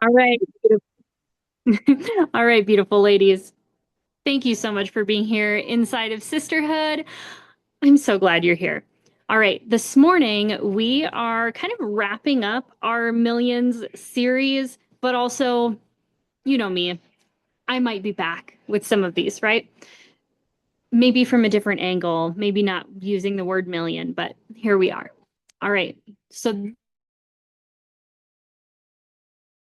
All right. All right, beautiful ladies. Thank you so much for being here inside of Sisterhood. I'm so glad you're here. All right, this morning we are kind of wrapping up our Millions series, but also, you know me, I might be back with some of these, right? Maybe from a different angle, maybe not using the word million, but here we are. All right, so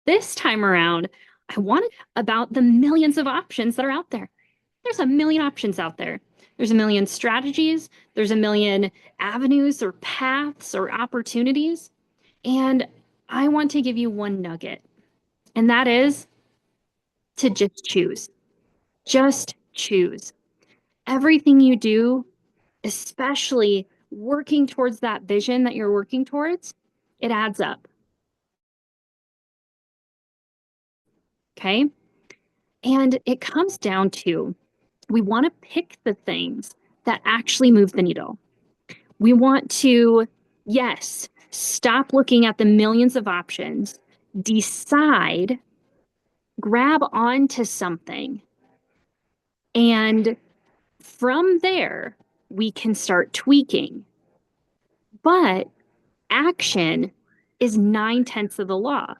this time around, I wanted about the millions of options that are out there. There's a million options out there. There's a million strategies, there's a million avenues or paths or opportunities. And I want to give you one nugget, and that is to just choose. Just choose. Everything you do, especially working towards that vision that you're working towards, it adds up. Okay. And it comes down to we want to pick the things that actually move the needle. We want to, yes, stop looking at the millions of options, decide, grab onto something, and from there, we can start tweaking. But action is 9/10 of the law.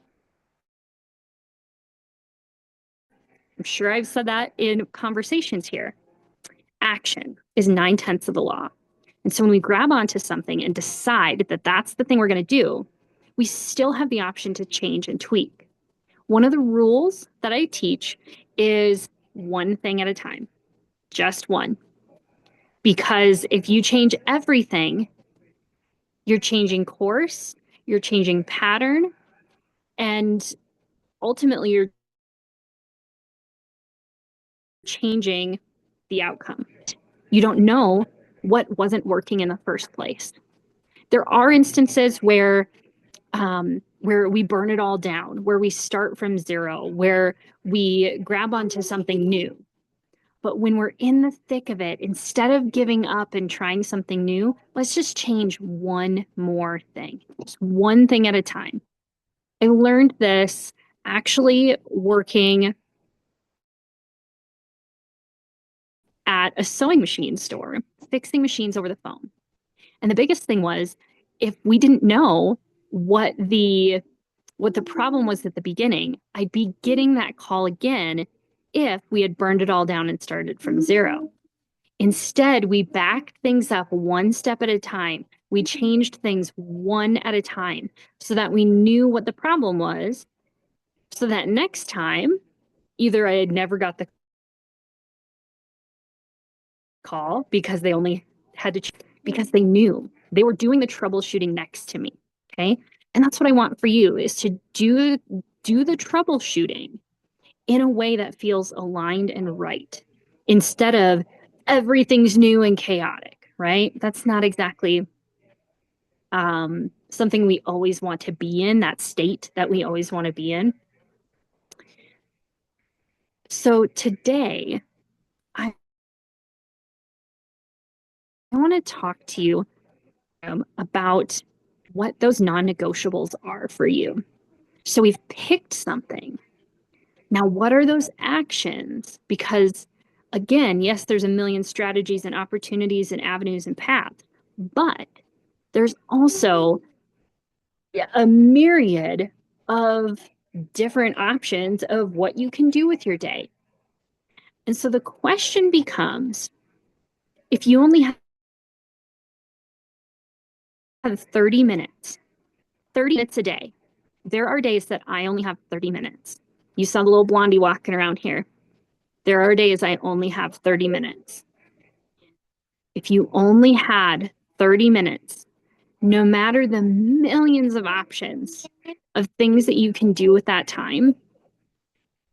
I'm sure I've said that in conversations here. Action is 9/10 of the law. And so when we grab onto something and decide that that's the thing we're going to do, we still have the option to change and tweak. One of the rules that I teach is one thing at a time, just one. Because if you change everything, you're changing course, you're changing pattern, and ultimately you're changing the outcome. You don't know what wasn't working in the first place. There are instances where we burn it all down, where we start from zero, where we grab onto something new. But when we're in the thick of it, instead of giving up and trying something new, let's just change one more thing, just one thing at a time. I learned this actually working at a sewing machine store, fixing machines over the phone. And the biggest thing was if we didn't know what the problem was at the beginning, I'd be getting that call again if we had burned it all down and started from zero. Instead, we backed things up one step at a time. We changed things one at a time so that we knew what the problem was. So that next time, either I had never got the call because they only had to, because they knew they were doing the troubleshooting next to me. Okay. And that's what I want for you is to do the troubleshooting in a way that feels aligned and right instead of everything's new and chaotic, right? That's not exactly something we always want to be in, that state that we always want to be in. So today, I want to talk to you about what those non negotiables are for you. So we've picked something. Now, what are those actions? Because again, yes, there's a million strategies and opportunities and avenues and paths, but there's also a myriad of different options of what you can do with your day. And so the question becomes if you only have 30 minutes, 30 minutes a day, there are days that I only have 30 minutes. You saw the little blondie walking around here. There are days I only have 30 minutes. If you only had 30 minutes, no matter the millions of options of things that you can do with that time,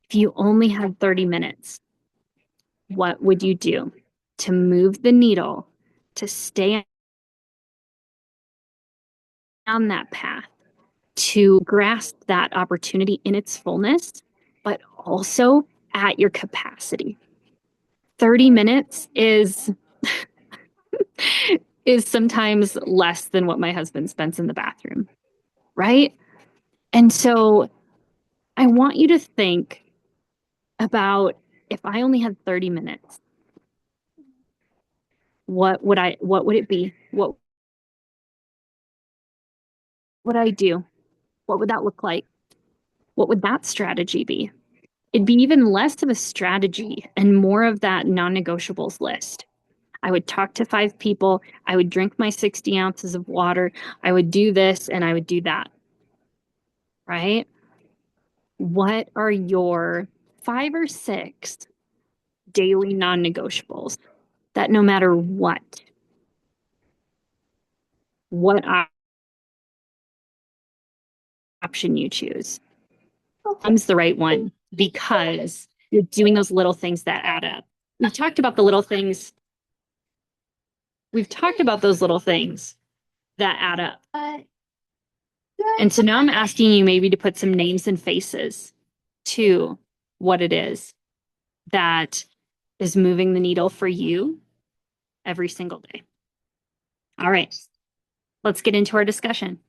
if you only had 30 minutes, what would you do to move the needle, to stay on that path, to grasp that opportunity in its fullness, but also at your capacity? 30 minutes is sometimes less than what my husband spends in the bathroom, right? And so I want you to think about if I only had 30 minutes, what would it be? What would I do? What would that look like? What would that strategy be? It'd be even less of a strategy and more of that non-negotiables list. I would talk to 5 people. I would drink my 60 ounces of water. I would do this and I would do that, right? What are your 5 or 6 daily non-negotiables that no matter what option you choose, becomes the right one because you're doing those little things that add up. We've talked about the little things. We've talked about those little things that add up. And so now I'm asking you maybe to put some names and faces to what it is that is moving the needle for you every single day. All right, let's get into our discussion.